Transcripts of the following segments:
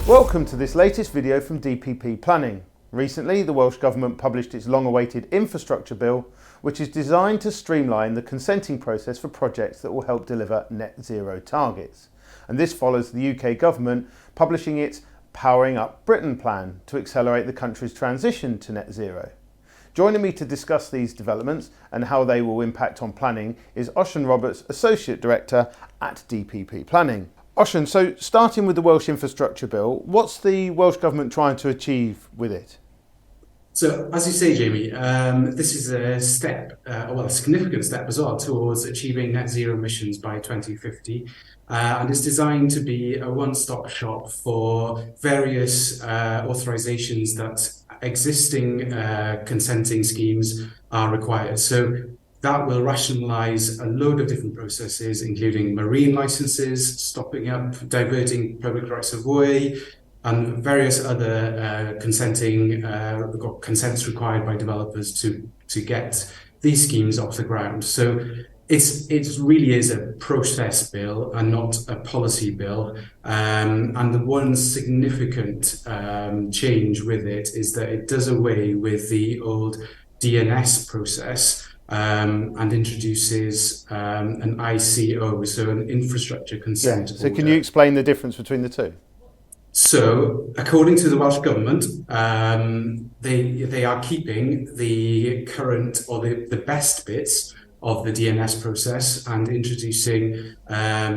Welcome to this latest video from DPP Planning. Recently, the Welsh Government published its long-awaited infrastructure bill, which is designed to streamline the consenting process for projects that will help deliver net zero targets. And this follows the UK Government publishing its Powering Up Britain plan to accelerate the country's transition to net zero. Joining me to discuss these developments and how they will impact on planning is Osian Roberts, Associate Director at DPP Planning. Osian, so starting with the Welsh Infrastructure Bill, what's the Welsh Government trying to achieve with it? So, as you say, Jamie, this is a step, a significant step as well, towards achieving net zero emissions by 2050. And it's designed to be a one-stop shop for various authorisations that existing consenting schemes are required. So that will rationalise a load of different processes, including marine licences, stopping up, diverting public rights of way, and various other consents required by developers to get these schemes off the ground. So it really is a process bill and not a policy bill. And the one significant change with it is that it does away with the old DNS process and introduces an ICO, so an infrastructure consent order. So can you explain the difference between the two? So, according to the Welsh Government, they are keeping the current or the best bits of the DNS process and introducing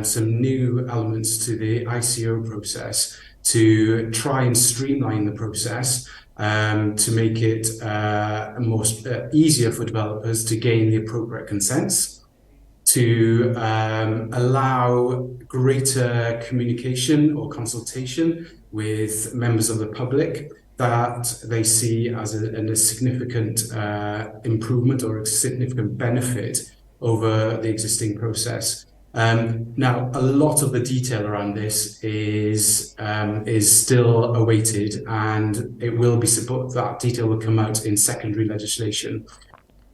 some new elements to the ICO process to try and streamline the process to make it easier for developers to gain the appropriate consents, to allow greater communication or consultation with members of the public that they see as a significant improvement or a significant benefit over the existing process. Now, a lot of the detail around this is still awaited, and it will be that detail will come out in secondary legislation.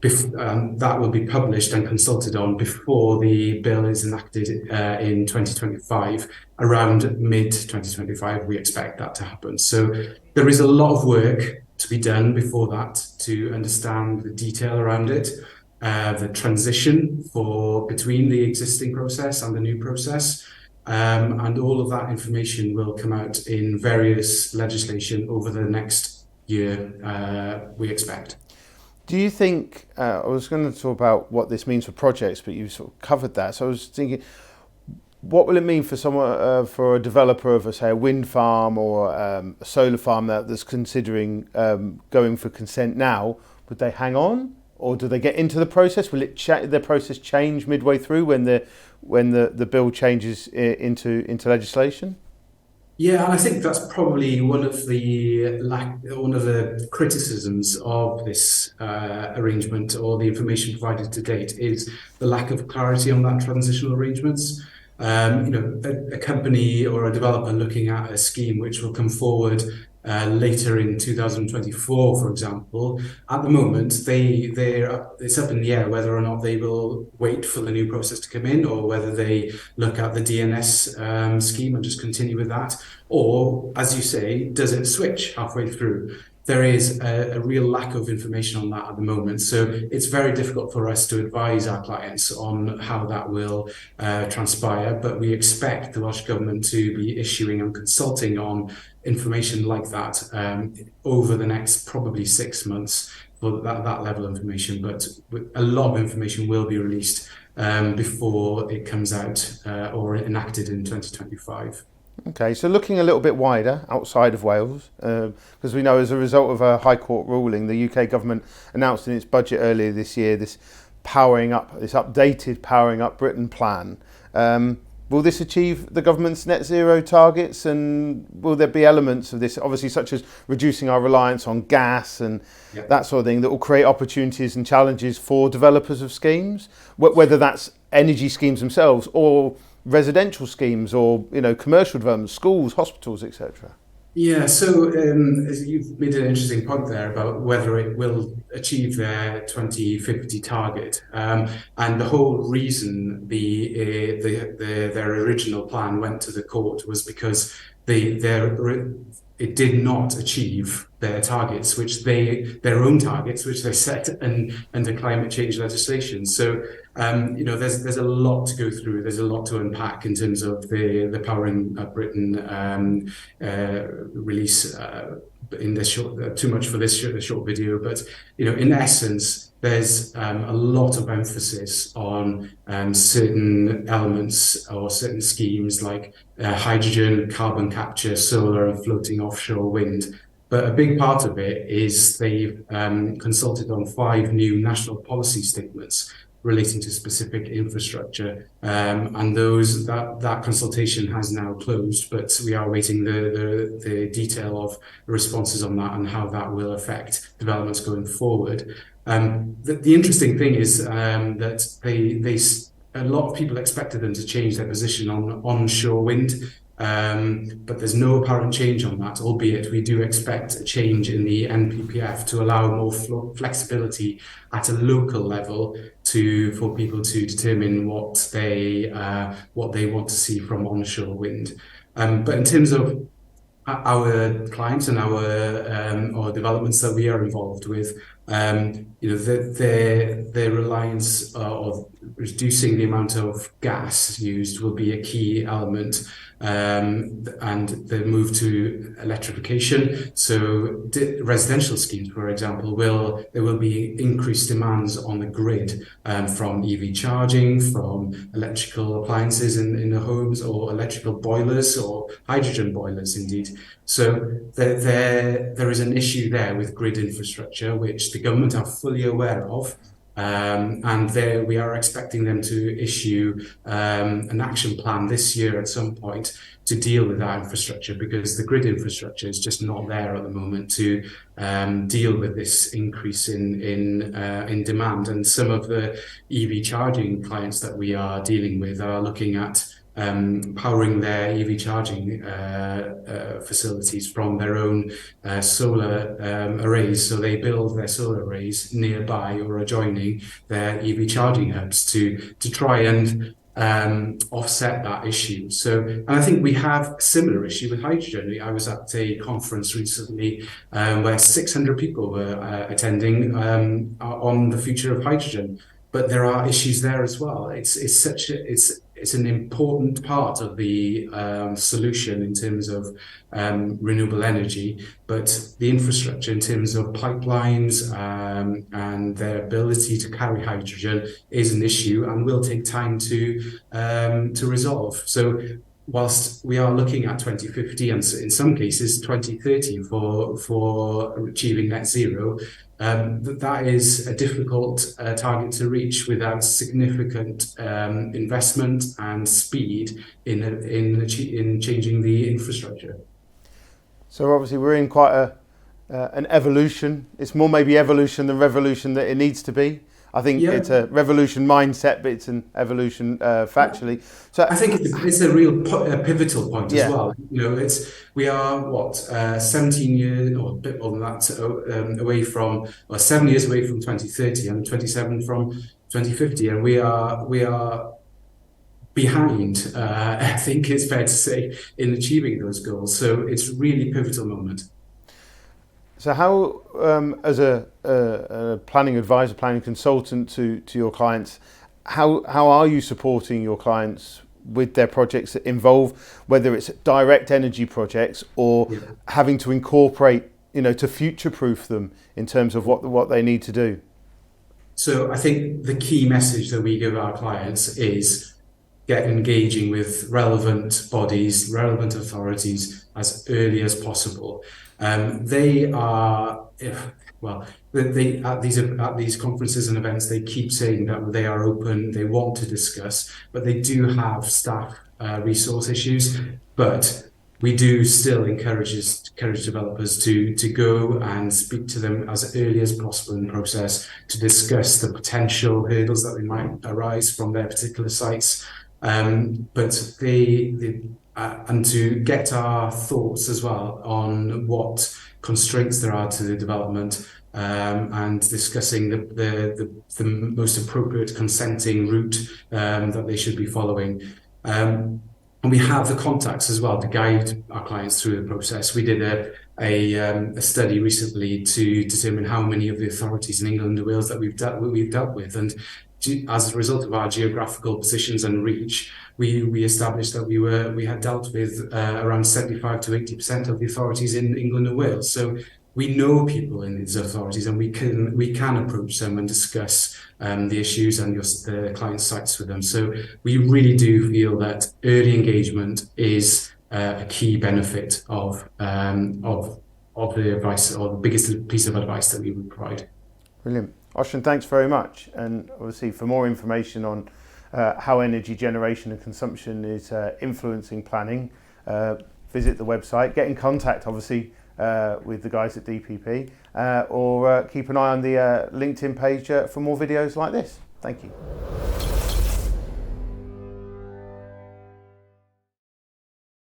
That will be published and consulted on before the bill is enacted in 2025. Around mid-2025, we expect that to happen. So there is a lot of work to be done before that to understand the detail around it, the transition between the existing process and the new process. And all of that information will come out in various legislation over the next year, we expect. Do you think, I was going to talk about what this means for projects, but you sort of covered that. So I was thinking, what will it mean for someone, for a developer of, say, a wind farm or a solar farm that's considering going for consent now? Would they hang on, or do they get into the process? Will the process change midway through when the bill changes into legislation? Yeah, and I think that's probably one of the criticisms of this arrangement, or the information provided to date, is the lack of clarity on that transitional arrangements. A company or a developer looking at a scheme which will come forward later in 2024, for example, at the moment it's up in the air whether or not they will wait for the new process to come in, or whether they look at the DNS scheme and just continue with that, or, as you say, does it switch halfway through? There is a real lack of information on that at the moment, so it's very difficult for us to advise our clients on how that will transpire, but we expect the Welsh Government to be issuing and consulting on information like that over the next probably 6 months for that level of information, but a lot of information will be released before it comes out or enacted in 2025. Okay, so looking a little bit wider outside of Wales, because we know as a result of a High Court ruling, the UK Government announced in its budget earlier this year this updated Powering Up Britain plan. Will this achieve the government's net zero targets, and will there be elements of this, obviously, such as reducing our reliance on gas and that sort of thing, that will create opportunities and challenges for developers of schemes, whether that's energy schemes themselves or residential schemes, or commercial developments, schools, hospitals, etc.? Yeah, so as you've made an interesting point there about whether it will achieve their 2050 target, and the whole reason their original plan went to the court was because it did not achieve their targets, their own targets, which they set under climate change legislation. So there's a lot to go through. There's a lot to unpack in terms of the Powering Up Britain release in this short. Too much for this short video, but in essence, there's a lot of emphasis on certain elements or certain schemes like hydrogen, carbon capture, solar, and floating offshore wind. But a big part of it is they've consulted on 5 new national policy statements relating to specific infrastructure, and that consultation has now closed. But we are waiting the detail of the responses on that and how that will affect developments going forward. The interesting thing is that a lot of people expected them to change their position on onshore wind. But there's no apparent change on that, albeit we do expect a change in the NPPF to allow more flexibility at a local level for people to determine what they want to see from onshore wind. But in terms of our clients and our developments that we are involved with, their reliance or reducing the amount of gas used will be a key element, and the move to electrification. So residential schemes, for example, there will be increased demands on the grid, from EV charging, from electrical appliances in the homes, or electrical boilers or hydrogen boilers, indeed. So there is an issue there with grid infrastructure, which the government are fully aware of. And we are expecting them to issue an action plan this year at some point to deal with that infrastructure, because the grid infrastructure is just not there at the moment to deal with this increase in demand. And some of the EV charging clients that we are dealing with are looking at powering their EV charging facilities from their own solar arrays. So they build their solar arrays nearby or adjoining their EV charging hubs to try and offset that issue. And I think we have a similar issue with hydrogen. I was at a conference recently where 600 people were attending on the future of hydrogen. But there are issues there as well. It's an important part of the solution in terms of renewable energy, but the infrastructure in terms of pipelines and their ability to carry hydrogen is an issue and will take time to resolve. So whilst we are looking at 2050 and in some cases 2030 for achieving net zero, that is a difficult target to reach without significant investment and speed in changing the infrastructure. So obviously we're in quite an evolution. It's more maybe evolution than revolution that it needs to be. I think it's a revolution mindset, but it's an evolution factually. So I think it's a real pivotal point as well. We are 17 years or a bit more than that away from, or 7 years away from 2030 and 27 from 2050, and we are behind. I think it's fair to say, in achieving those goals. So it's really pivotal moment. So how, as a planning advisor, planning consultant to your clients, how are you supporting your clients with their projects that involve, whether it's direct energy projects or having to incorporate, to future-proof them in terms of what they need to do? So I think the key message that we give our clients is get engaging with relevant bodies, relevant authorities as early as possible. They are, at these conferences and events, they keep saying that they are open, they want to discuss, but they do have staff resource issues. But we do still encourage developers to go and speak to them as early as possible in the process to discuss the potential hurdles that they might arise from their particular sites. But and to get our thoughts as well on what constraints there are to the development, and discussing the most appropriate consenting route that they should be following. And we have the contacts as well to guide our clients through the process. We did a study recently to determine how many of the authorities in England and Wales that we've dealt with, and as a result of our geographical positions and reach, we established that we had dealt with around 75 to 80% of the authorities in England and Wales. So we know people in these authorities, and we can approach them and discuss the issues and the client sites with them. So we really do feel that early engagement is a key benefit of the advice, or the biggest piece of advice that we would provide. Brilliant. Ocean, thanks very much. And obviously, for more information on how energy generation and consumption is influencing planning, visit the website, get in contact, obviously, with the guys at DPP, or keep an eye on the LinkedIn page for more videos like this. Thank you.